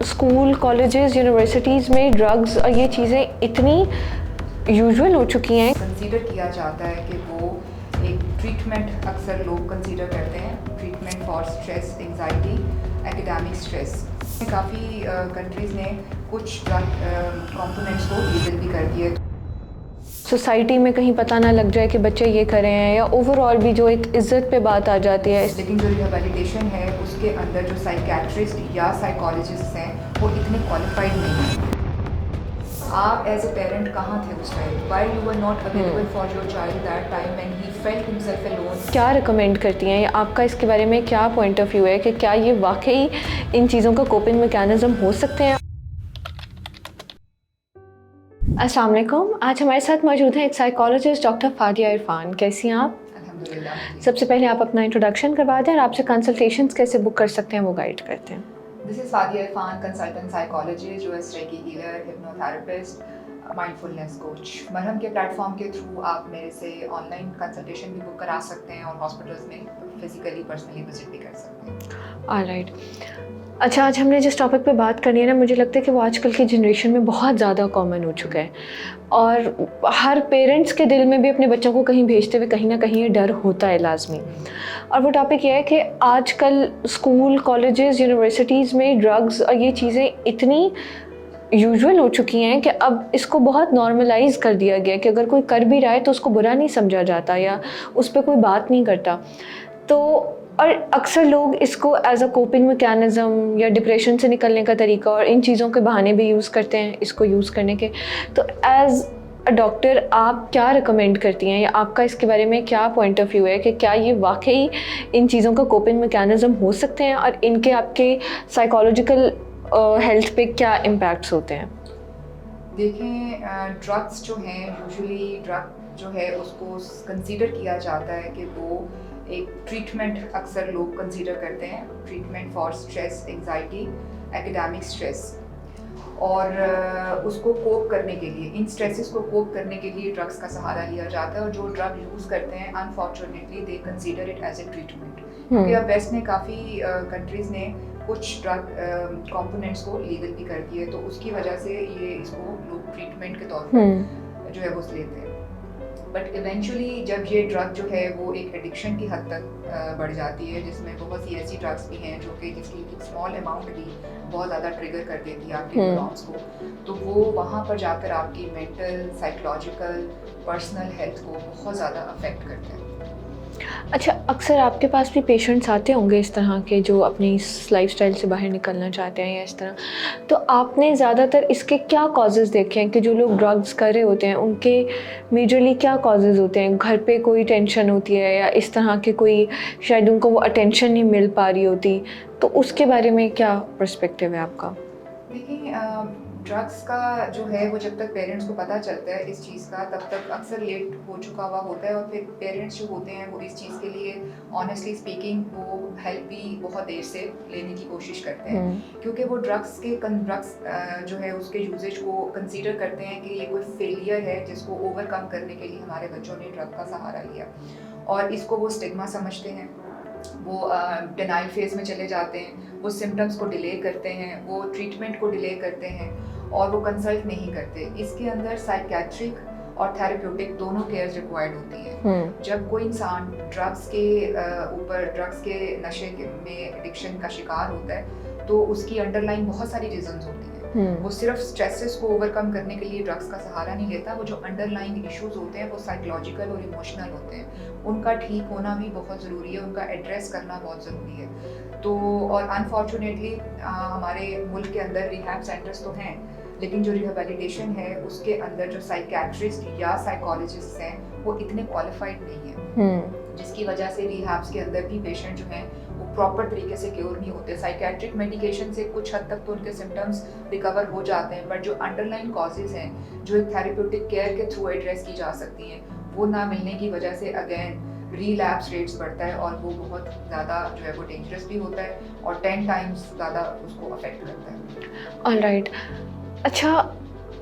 School, colleges, universities में drugs और ये चीज़ें इतनी यूजुअल हो चुकी हैं। कंसीडर किया जाता है कि वो एक ट्रीटमेंट अक्सर लोग कंसीडर करते हैं, treatment for stress, anxiety, academic stress. काफ़ी कंट्रीज़ ने कुछ ड्रग कंपोनेंट्स को लीगल भी कर दिए। सोसाइटी में कहीं पता ना लग जाए कि बच्चे ये कर रहे हैं, या ओवरऑल भी जो एक इज्जत पे बात आ जाती है। लेकिन जो रिहेबिलिटेशन है उसके अंदर जो साइकेट्रिस्ट या साइकोलॉजिस्ट हैं वो इतने क्वालिफाइड नहीं हैं। आप एज ए पेरेंट कहाँ थे उस time? Why you were not available for your child that time when he felt himself alone? क्या रिकमेंड करती हैं, या आपका इसके बारे में क्या पॉइंट ऑफ व्यू है कि क्या ये वाकई इन चीज़ों का कोपिंग मैकेनिज्म हो सकते हैं? अस्सलाम वालेकुम। आज हमारे साथ मौजूद हैं एक साइकोलॉजिस्ट डॉक्टर फादिया इरफान। कैसी हैं आप? अल्हम्दुलिल्लाह। सबसे पहले आप अपना इंट्रोडक्शन करवा दें और आपसे कंसल्टेशंस कैसे बुक कर सकते हैं वो गाइड करते हैं। This is Fadia Irfan, consultant psychologist, US reiki healer, hypnotherapist, mindfulness coach. Marham के प्लेटफॉर्म के थ्रू आप मेरे से ऑनलाइन कंसल्टेशन भी बुक करा सकते हैं और हॉस्पिटल्स में फिजिकली पर्सनली विजिट भी कर सकते हैं। ऑलराइट। अच्छा, आज हमने जिस टॉपिक पे बात करनी है ना, मुझे लगता है कि वो आजकल की जनरेशन में बहुत ज़्यादा कॉमन हो चुका है, और हर पेरेंट्स के दिल में भी अपने बच्चों को कहीं भेजते हुए कहीं ना कहीं ये डर होता है लाजमी। और वो टॉपिक ये है कि आजकल स्कूल, कॉलेजेस, यूनिवर्सिटीज़ में ड्रग्स और ये चीज़ें इतनी यूजुअल हो चुकी हैं कि अब इसको बहुत नॉर्मलाइज कर दिया गया कि अगर कोई कर भी रहा है तो उसको बुरा नहीं समझा जाता या उस पर कोई बात नहीं करता। तो और अक्सर लोग इसको एज अ कोपिंग मैकेनिज़्म या डिप्रेशन से निकलने का तरीका और इन चीज़ों के बहाने भी यूज़ करते हैं इसको यूज़ करने के। तो एज़ अ डॉक्टर आप क्या रिकमेंड करती हैं, या आपका इसके बारे में क्या पॉइंट ऑफ व्यू है कि क्या ये वाकई इन चीज़ों का कोपिंग मैकेनिज़्म हो सकते हैं और इनके आपके साइकोलॉजिकल हेल्थ पे क्या इम्पैक्ट्स होते हैं? देखें, ड्रग्स जो हैं यूजुअली ड्रग जो है उसको कंसीडर किया जाता है कि वो एक ट्रीटमेंट अक्सर लोग कंसीडर करते हैं, treatment for stress, anxiety, academic stress. और उसको कोप करने के लिए, इन स्ट्रेसेस को कोप करने के लिए ड्रग्स का सहारा लिया जाता है। और जो ड्रग यूज़ करते हैं unfortunately they consider it as a treatment, क्योंकि अब वेस्ट में काफ़ी कंट्रीज़ ने कुछ ड्रग कंपोनेंट्स को लीगल भी कर दिए, तो उसकी वजह से ये इसको लोग ट्रीटमेंट के तौर पर जो है वो लेते हैं। बट इवेंचुअली जब ये ड्रग जो है वो एक एडिक्शन की हद तक बढ़ जाती है, जिसमें बहुत सी ऐसी ड्रग्स भी हैं जो कि जिसकी स्मॉल अमाउंट भी बहुत ज़्यादा ट्रिगर कर देती है आपके न्यूरॉन्स को, तो वो वहाँ पर जाकर आपकी मेंटल, साइकोलॉजिकल, पर्सनल हेल्थ को बहुत ज़्यादा अफेक्ट करते हैं। अच्छा, अक्सर आपके पास भी पेशेंट्स आते होंगे इस तरह के जो अपनी इस लाइफस्टाइल से बाहर निकलना चाहते हैं या इस तरह, तो आपने ज़्यादातर इसके क्या कॉजेज़ देखे हैं कि जो लोग ड्रग्स कर रहे होते हैं उनके मेजरली क्या कॉजेज़ होते हैं? घर पे कोई टेंशन होती है या इस तरह के कोई शायद उनको वो अटेंशन नहीं मिल पा रही होती, तो उसके बारे में क्या पर्सपेक्टिव है आपका? देखिए, ड्रग्स का जो है वो जब तक पेरेंट्स को पता चलता है इस चीज़ का, तब तक अक्सर लेट हो चुका हुआ होता है। और फिर पेरेंट्स जो होते हैं वो इस चीज़ के लिए ऑनेस्टली स्पीकिंग वो हेल्प भी बहुत देर से लेने की कोशिश करते हैं, क्योंकि वो ड्रग्स जो है उसके यूजेज को कंसीडर करते हैं कि ये कोई फेलियर है जिसको ओवरकम करने के लिए हमारे बच्चों ने ड्रग का सहारा लिया, और इसको वो स्टिग्मा समझते हैं। वो डिनाइल फेज में चले जाते हैं, वो सिम्टम्स को डिले करते हैं, वो ट्रीटमेंट को डिले करते हैं और वो कंसल्ट नहीं करते। इसके अंदर साइकेट्रिक और थेरेप्यूटिक दोनों केयर्स रिक्वायर्ड होती हैं। जब कोई इंसान ड्रग्स के नशे में एडिक्शन का शिकार होता है तो उसकी अंडरलाइन बहुत सारी रीजंस होती हैं। वो सिर्फ स्ट्रेसेस को ओवरकम करने के लिए ड्रग्स का सहारा नहीं लेता, वो जो अंडरलाइन इश्यूज होते हैं वो साइकोलॉजिकल और इमोशनल होते हैं, उनका ठीक होना भी बहुत ज़रूरी है, उनका एड्रेस करना बहुत ज़रूरी है। तो और अनफॉर्चुनेटली हमारे मुल्क के अंदर रिहैब सेंटर्स तो हैं, लेकिन जो रिहेबिलिटेशन है उसके अंदर जो साइकेट्रिस्ट या साइकोलॉजिस्ट हैं वो इतने क्वालिफाइड नहीं है, जिसकी वजह से रिहैब्स के अंदर भी पेशेंट जो हैं वो प्रॉपर तरीके से क्योर नहीं होते। साइकेट्रिक मेडिकेशन से कुछ हद तक तो उनके सिम्टम्स रिकवर हो जाते हैं, बट जो अंडरलाइन कॉजेज हैं जो एक थेरेप्यूटिक केयर के थ्रू एड्रेस की जा सकती हैं, वो ना मिलने की वजह से अगेन रीलैप्स रेट्स बढ़ता है और वो बहुत ज़्यादा जो है वो डेंजरस भी होता है और 10 टाइम्स ज़्यादा उसको अफेक्ट करता है। ऑलराइट। अच्छा,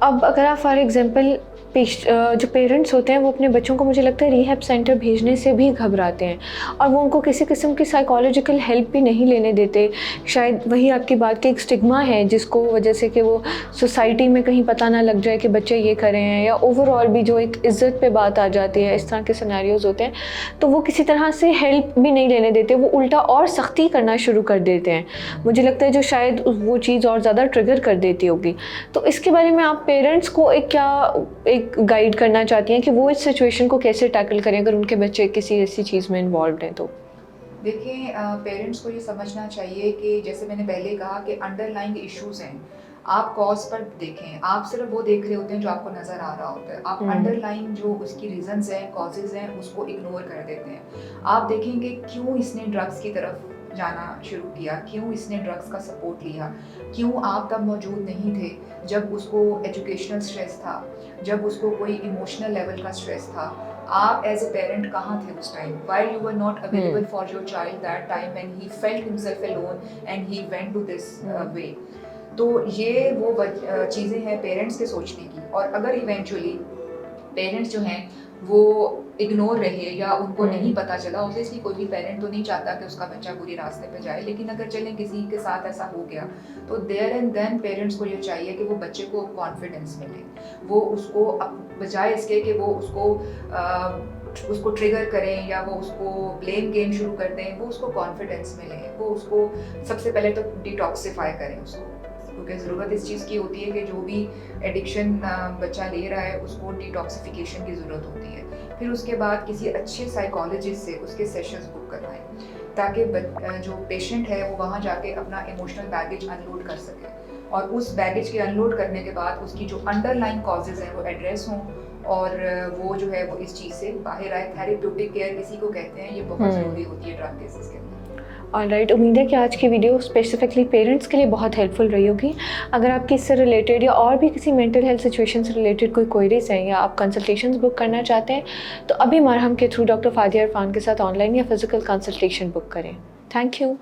अब अगर आप फॉर एग्जांपल जो पेरेंट्स होते हैं वो अपने बच्चों को मुझे लगता है रिहैब सेंटर भेजने से भी घबराते हैं और वो उनको किसी किस्म की साइकोलॉजिकल हेल्प भी नहीं लेने देते। शायद वही आपकी बात की एक स्टिग्मा है जिसको वजह से कि वो सोसाइटी में कहीं पता ना लग जाए कि बच्चे ये कर रहे हैं, या ओवरऑल भी जो एक इज़्ज़त पे बात आ जाती है, इस तरह के सिनेरियोज़ होते हैं, तो वो किसी तरह से हेल्प भी नहीं लेने देते, वो उल्टा और सख्ती करना शुरू कर देते हैं। मुझे लगता है जो शायद वो चीज़ और ज़्यादा ट्रिगर कर देती होगी। तो इसके बारे में आप पेरेंट्स को एक गाइड करना चाहती हैं कि वो इस सिचुएशन को कैसे टैकल करें अगर उनके बच्चे किसी ऐसी चीज़ में इन्वॉल्व हैं तो? देखिए, पेरेंट्स को ये समझना चाहिए कि जैसे मैंने पहले कहा कि अंडरलाइंग इश्यूज हैं, आप कॉज पर देखें। आप सिर्फ वो देख रहे होते हैं जो आपको नज़र आ रहा होता है, आप अंडरलाइंग जो उसकी रीजंस हैं, कॉजेज़ हैं, उसको इग्नोर कर देते हैं। आप देखेंगे क्यों इसने ड्रग्स की तरफ जाना शुरू किया, क्यों इसने ड्रग्स का सपोर्ट लिया, क्यों आप तब मौजूद नहीं थे जब उसको एजुकेशनल स्ट्रेस था, जब उसको कोई इमोशनल लेवल का स्ट्रेस था। आप एज ए पेरेंट कहाँ थे उस time, why you were not available for your child that time when he felt himself alone and he went to this way. तो ये वो चीज़ें हैं पेरेंट्स के सोचने की। और अगर इवेंचुअली पेरेंट्स जो हैं वो इग्नोर रहे या उनको नहीं पता चला, ऑब्वियसली कोई भी पेरेंट तो नहीं चाहता कि उसका बच्चा बुरी रास्ते पे जाए, लेकिन अगर चले किसी के साथ ऐसा हो गया तो देयर एंड देन पेरेंट्स को ये चाहिए कि वो बच्चे को कॉन्फिडेंस मिले, वो उसको बजाय इसके कि वो उसको ट्रिगर करें या वो उसको ब्लेम गेम शुरू कर दें, वो उसको कॉन्फिडेंस मिले, वो उसको सबसे पहले तो डिटॉक्सिफाई करें उसको, क्योंकि ज़रूरत इस चीज़ की होती है कि जो भी एडिक्शन बच्चा ले रहा है उसको डिटॉक्सिफिकेशन की ज़रूरत होती है। फिर उसके बाद किसी अच्छे साइकोलॉजिस्ट से उसके सेशंस बुक करवाएं ताकि जो पेशेंट है वो वहाँ जाके अपना इमोशनल बैगेज अनलोड कर सके, और उस बैगेज के अनलोड करने के बाद उसकी जो अंडरलाइन कॉजेज़ हैं वो एड्रेस हों और वो जो है वो इस चीज़ से बाहर आए। थेरेप्यूटिक केयर किसी को कहते हैं, ये बहुत ज़रूरी होती है ड्रग केसेस के अंदर। ऑलराइट, उम्मीद है कि आज की वीडियो स्पेसिफिकली पेरेंट्स के लिए बहुत हेल्पफुल रही होगी। अगर आपकी इससे रिलेटेड या और भी किसी मेंटल हेल्थ सिचुएशन से रिलेटेड कोई क्वेरीज हैं या आप कंसल्टेशंस बुक करना चाहते हैं तो अभी मरहम के थ्रू डॉक्टर फादिया इरफान के साथ ऑनलाइन या फिजिकल कंसल्टेशन बुक करें। Thank you.